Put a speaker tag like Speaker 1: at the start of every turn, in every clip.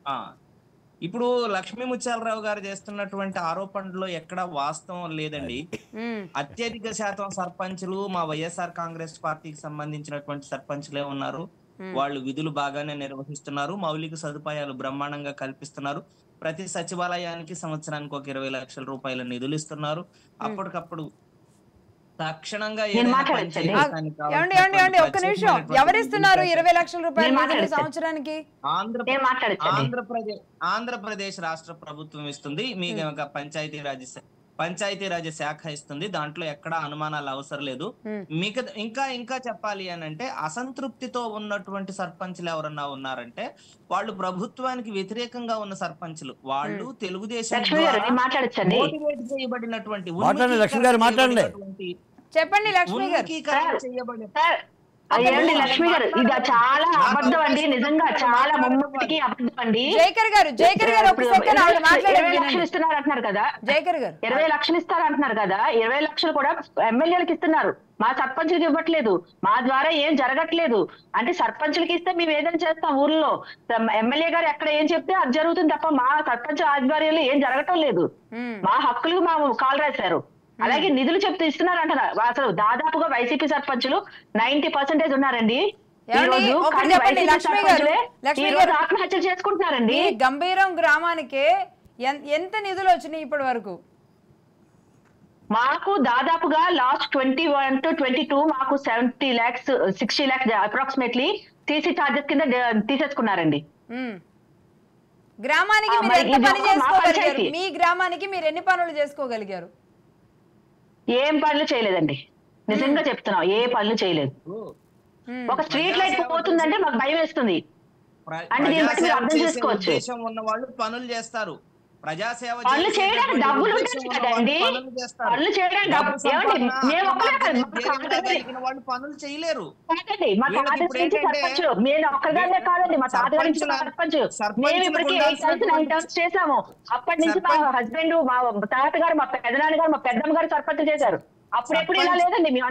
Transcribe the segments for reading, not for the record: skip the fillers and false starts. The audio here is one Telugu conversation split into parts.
Speaker 1: ఆ ఇప్పుడు లక్ష్మీ ముత్యాలరావు గారు చేస్తున్నటువంటి ఆరోపణలో ఎక్కడ వాస్తవం లేదండి. అత్యధిక శాతం సర్పంచులు మా వైఎస్ఆర్ కాంగ్రెస్ పార్టీకి సంబంధించినటువంటి సర్పంచులే ఉన్నారు. వాళ్ళు విధులు బాగానే నిర్వహిస్తున్నారు. మౌలిక సదుపాయాలు బ్రహ్మాండంగా కల్పిస్తున్నారు. ప్రతి సచివాలయానికి సంవత్సరానికి ఒక 20 లక్షల రూపాయల నిధులు ఇస్తున్నారు. అప్పటికప్పుడు తక్షణంగా
Speaker 2: ఒక్క నిమిషం, ఎవరిస్తున్నారు 20 లక్షల రూపాయలు సంవత్సరానికి?
Speaker 1: ఆంధ్రప్రదేశ్ రాష్ట్ర ప్రభుత్వం ఇస్తుంది. మీకు పంచాయతీరాజ్ శాఖ ఇస్తుంది. దాంట్లో ఎక్కడ అనుమానాలు అవసరం లేదు. మీకు ఇంకా చెప్పాలి అని అంటే, అసంతృప్తితో ఉన్నటువంటి సర్పంచ్లు ఎవరన్నా ఉన్నారంటే వాళ్ళు ప్రభుత్వానికి వ్యతిరేకంగా ఉన్న సర్పంచ్లు. వాళ్ళు తెలుగుదేశం మోటివేట్ చేయబడినటువంటి
Speaker 2: చెప్పండి లక్ష్మి గారు.
Speaker 3: లక్ష్మి గారు, ఇది చాలా అబద్ధం అండి, నిజంగా చాలా ముమ్మటికి అబద్ధం అండి.
Speaker 2: జయకర్ గారు
Speaker 3: 20 లక్షలు ఇస్తున్నారు అంటున్నారు కదా,
Speaker 2: జయకర్ గారు
Speaker 3: 20 లక్షలు ఇస్తారు అంటున్నారు కదా, 20 లక్షలు కూడా ఎమ్మెల్యేలకు ఇస్తున్నారు, మా సర్పంచులకు ఇవ్వట్లేదు. మా ద్వారా ఏం జరగట్లేదు అంటే, సర్పంచులకి ఇస్తే మేము ఏదైనా చేస్తాం ఊర్లో, ఎమ్మెల్యే గారు ఎక్కడ ఏం చెప్తే అది జరుగుతుంది తప్ప మా సర్పంచ్ ఆధ్వర్యంలో ఏం జరగటం లేదు. మా హక్కులకు మా కాల్ రాశారు. అలాగే నిధులు చెప్తూ ఇస్తున్నారు అంటారా? అసలు దాదాపుగా వైసీపీ సర్పంచులు 90% ఉన్నారండి. ఆత్మహత్యలు చేసుకుంటున్నారండి.
Speaker 2: గంభీరం గ్రామానికి ఎంత నిధులు వచ్చినాయి ఇప్పటి వరకు?
Speaker 3: మాకు దాదాపుగా లాస్ట్ 21 to 22 మాకు 70 lakhs 60 lakhs approximately TC charges కింద తీసేసుకున్నారండి.
Speaker 2: గ్రామానికి మీరు ఎంత పని చేసుకోగలిగారు? మీ గ్రామానికి మీరు ఎన్ని పనులు చేసుకోగలిగారు?
Speaker 3: ఏం పనులు చేయలేదండి, నిజంగా చెప్తున్నాం, ఏ పనులు చేయలేదు. ఒక స్ట్రీట్ లైట్ పోతుందంటే మాకు భయం వేస్తుంది. అంటే దీన్ని బట్టి మీరు అర్థం చేసుకోవచ్చు.
Speaker 1: ఉన్న వాళ్ళు పనులు చేస్తారు, ప్రజాసేవ
Speaker 3: పనులు చేయడానికి డబ్బులు ఉంటుంది కదండి, పనులు చేయడానికి
Speaker 1: వాళ్ళు పనులు చేయలేరు.
Speaker 3: కాదండి, మా తాతగారి నుంచి సర్పంచ్, నేను ఒక్కగానే కాదండి, మా తాతగారి నుంచి సర్పంచ్. మేము ఇప్పటికీ 8 టర్మ్స్ 9 టర్మ్స్ చేసాము. అప్పటి నుంచి మా హస్బెండ్, మా తాతగారు, మా పెదనాన్నగారు, మా పెద్దమ్మ గారు సర్పంచ్ చేశారు. అప్పుడెప్పుడు ఇలా లేదండి, మేము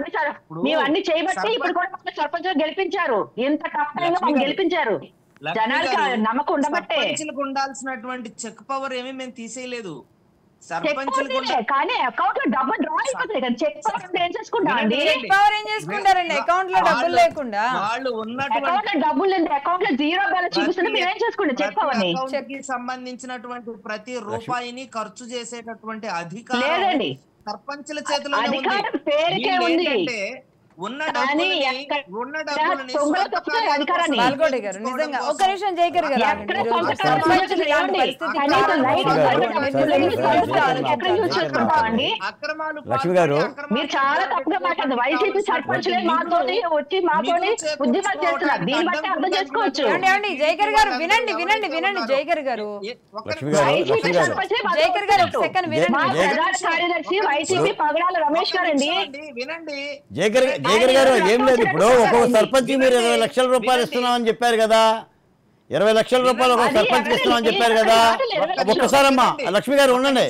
Speaker 3: అన్ని చేయబట్టి ఇప్పుడు కూడా సర్పంచ్ గెలిపించారు. ఎంత టఫ్ టైంలో మమ్మల్ని గెలిపించారు. జనాలకి నమ్మకం ఉండబట్టే.
Speaker 1: ఉండాల్సినటువంటి చెక్ పవర్ ఏమీ మేము తీసేయలేదు.
Speaker 3: కానీ అకౌంట్ లో డబ్బులు డ్రా అయిపోతాయి కదా, చెక్ పవర్ ఏం చేసుకుంటామండి?
Speaker 2: అకౌంట్ లో డబ్బులు లేకుండా
Speaker 3: అకౌంట్ లో డబ్బులు లేదు, అకౌంట్ లో 0 బ్యాలెన్స్ చూపిస్తుంటే మేము ఏం చేసుకుంటాం? చెక్ పవర్ ని
Speaker 1: సంబంధించినటువంటి ప్రతి రూపాయిని ఖర్చు చేసేటటువంటి అధికారం
Speaker 3: లేదండి,
Speaker 1: సర్పంచుల చేతిలో
Speaker 3: పేరుకే ఉంది.
Speaker 2: పాల్గొండే గారు నిజంగా ఒక్క నిమిషం జయకర్ గారు
Speaker 4: లక్ష్మి గారు
Speaker 3: మీరు చాలా తప్పుగా మాట్లాడదు. వైసీపీ సర్పంచులే మాతోని వచ్చి మాతోని ఉద్యమాలు చేస్తున్నారు, దీన్ని బట్టి అర్థం చేసుకోవచ్చు.
Speaker 2: జయకర్ గారు వినండి వినండి వినండి జయకర్ గారు,
Speaker 3: వైసీపీ సర్పంచులే
Speaker 2: జయకర్ గారు ఒక సెకండ్ వినండి.
Speaker 3: ప్రధాన కార్యదర్శి వైసీపీ పగడాల రమేష్ గారండి.
Speaker 4: జయకర్ గారు ఏం లేదు, ఇప్పుడు ఒక్కొక్క సర్పంచ్ మీరు 20 లక్షల రూపాయలు ఇస్తున్నామని చెప్పారు కదా, 20 లక్షల రూపాయలు ఒక్కొక్క సర్పంచ్కి ఇస్తున్నామని చెప్పారు కదా. ఒక్కసారమ్మా లక్ష్మి గారు ఉండండి,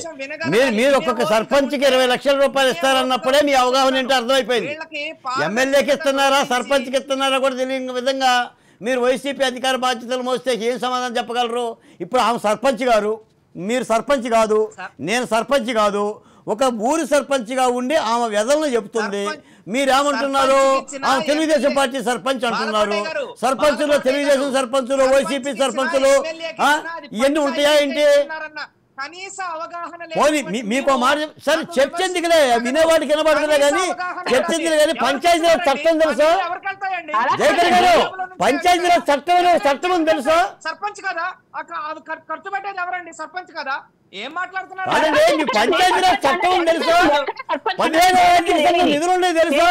Speaker 4: మీరు ఒక్కొక్క సర్పంచ్కి 20 లక్షల రూపాయలు ఇస్తారన్నప్పుడే మీ అవగాహన ఏంటో అర్థమైపోయింది. ఎమ్మెల్యేకి ఇస్తున్నారా సర్పంచ్కి ఇస్తున్నారా కూడా తెలియని విధంగా మీరు వైసీపీ అధికార బాధ్యతలు మోస్తే ఏం సమాధానం చెప్పగలరు? ఇప్పుడు ఆమె సర్పంచ్ గారు, మీరు సర్పంచ్ కాదు, నేను సర్పంచ్ కాదు, ఒక ఊరి సర్పంచ్గా ఉండి ఆమె వ్యధలను చెబుతుంది. మీరేమంటున్నారు? ఆమె తెలుగుదేశం పార్టీ సర్పంచ్ అంటున్నారు. సర్పంచులు తెలుగుదేశం సర్పంచులు, వైసీపీ సర్పంచులు ఇవన్నీ ఉంటాయా ఏంటి? మీకు మాట సరే చర్చెందుకులే, వినేవాడికి వినబడదులే కానీ చర్చెందుకు కానీ పంచాయతీరాజ్ చట్టం తెలుసా? జయకర్ గారు పంచాయతీరాజ్ చట్టం ఉంది తెలుసా?
Speaker 1: సర్పంచ్ కదా, ఖర్చు పెట్టేది ఎవరండి? సర్పంచ్ కదా. ఏం మాట్లాడుతున్నారు?
Speaker 4: పంచాయతీరాజ్ చట్టం తెలుసా? 15వ సంఘం నిధులు ఉన్నాయి తెలుసా?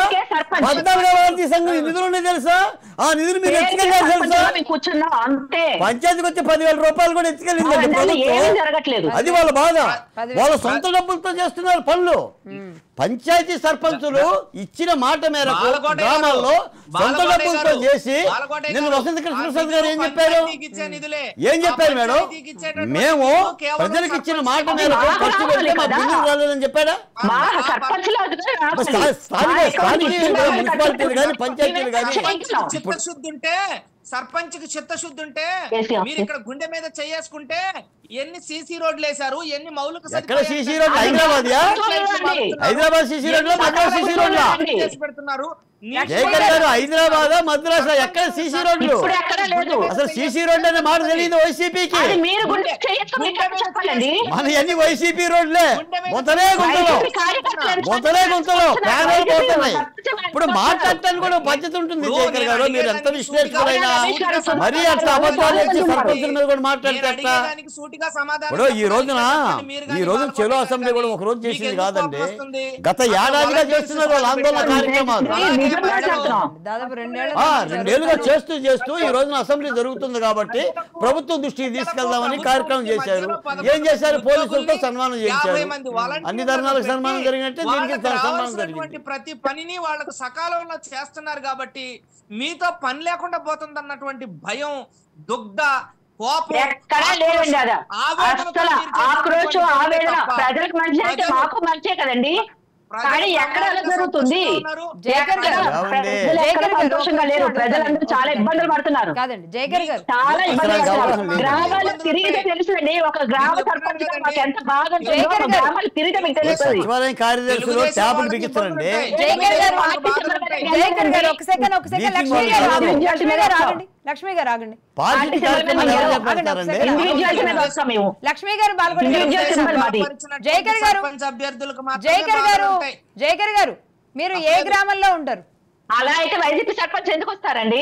Speaker 4: 14వ సంఘం నిధులు ఉన్నాయి తెలుసా? ఆ నిధులు మీరు ఎత్తుకెళ్ళారు తెలుసా? పంచాయతీకి వచ్చి 10,000 రూపాయలు కూడా ఎత్తుకెళ్ళింది. అది వాళ్ళ బాధ, వాళ్ళ సొంత డబ్బులతో చేస్తున్నారు పనులు. పంచాయతీ సర్పంచులు ఇచ్చిన మాట మేరకు గ్రామాల్లో సొంత డబ్బులతో చేసి నిన్న వసంత కృష్ణప్రసాద్ గారు ఏం చెప్పారు మేడం? మేము ప్రజలకు ఇచ్చిన మాట మేరకు ఖర్చు పెడితే మా బిల్లులు రాలేదని చెప్పాడా? స్థానిక మున్సిపాలిటీలు కానీ పంచాయతీలు కానీ
Speaker 1: చిత్తశుద్ధి ఉంటే సర్పంచ్కి చిత్తశుద్ధి ఉంటే
Speaker 3: కేసీఆర్.
Speaker 1: మీరు ఇక్కడ గుండె మీద చేసుకుంటే ఎన్ని సీసీ రోడ్లు వేశారు, ఎన్ని మౌలిక
Speaker 4: ఎక్కడ సీసీ రోడ్లు? హైదరాబాద్ సీసీ రోడ్లు, మద్రాస్ సీసీ రోడ్లా?
Speaker 1: చేసి పెడుతున్నారు.
Speaker 4: జయకర్ గారు, హైదరాబాద్ మద్రాస్ ఎక్కడ సీసీ రోడ్లు?
Speaker 3: ఇప్పుడు ఎక్కడ లేదు.
Speaker 4: అసలు సీసీ రోడ్లు అనే మాట తెలియదు వైసీపీకి.
Speaker 3: అది మీరు గుండె చేసుకుని చెప్పాలండి.
Speaker 4: మన అన్ని వైసీపీ రోడ్లే, మొదలే గుంతలు, మొదలే గుంతలు, ప్యానల్ పోతున్నాయి. ఇప్పుడు మాట్లాడటానికి కూడా బాధ్యత ఉంటుంది జయకర్ గారు. మీరు ఎంత విశ్లేషకులైనా మరీ అట్లా అబద్ధాలు వచ్చి సర్పంచుల మీద కూడా మాట్లాడితే ఎట్లా? ఇప్పుడు ఈ రోజున చెలో అసెంబ్లీ కూడా ఒక రోజు చేసింది కాదండి, గత ఏడాదిగా చేస్తున్నారు వాళ్ళు ఆందోళన కార్యక్రమాలు.
Speaker 2: దాదాపు 2 ఏళ్ల
Speaker 4: రెండేళ్లుగా చేస్తూ ఈ రోజున అసెంబ్లీ జరుగుతుంది కాబట్టి ప్రభుత్వం దృష్టికి తీసుకెళ్దామని కార్యక్రమం చేశారు. ఏం చేశారు? పోలీసులతో సన్మానం చేశారు. అన్ని ధర్నాలకు సన్మానం జరిగినట్టే దీనికి సన్మానం జరిగింది.
Speaker 1: ప్రతి పనిని వాళ్ళకు సకాలంలో చేస్తున్నారు కాబట్టి మీతో పని లేకుండా పోతుంది అన్నటువంటి భయం, దుగ్ధ, కోపం
Speaker 3: ఎక్కడా లేదండి. అదా అసలు ఆక్రోశం, ఆవేదన ప్రజలకు మంచి అంటే మాకు మంచే కదండి. కానీ ఎక్కడ అలా జరుగుతుంది? సంతోషంగా లేరు, ప్రజలందరూ చాలా ఇబ్బందులు పడుతున్నారు.
Speaker 2: కాదండి జయకర్ గారు,
Speaker 3: చాలా ఇబ్బందులు పడుతున్నారు. గ్రామాలు తిరిగితే తెలుసుండి, ఒక గ్రామ సర్పంచ్ మాకు ఎంత బాగా ఉంటుందో గ్రామాలు తిరిగితే మీకు తెలుస్తుంది.
Speaker 4: సచివాలయం కార్యదర్శులు ట్యాబులు బిగిస్తారండి.
Speaker 2: జయకర్ గారు ఒక సెకండ్ లక్ష్మి గారు ఆగండి.
Speaker 4: పార్టీ కార్యక్రమాలు ఎవరు చేపడతారండి?
Speaker 2: లక్ష్మి గారు జయకర్ గారు మీరు ఏ గ్రామంలో ఉంటారు?
Speaker 3: అలా అయితే వైసీపీ సర్పంచ్ ఎందుకు వస్తారండి?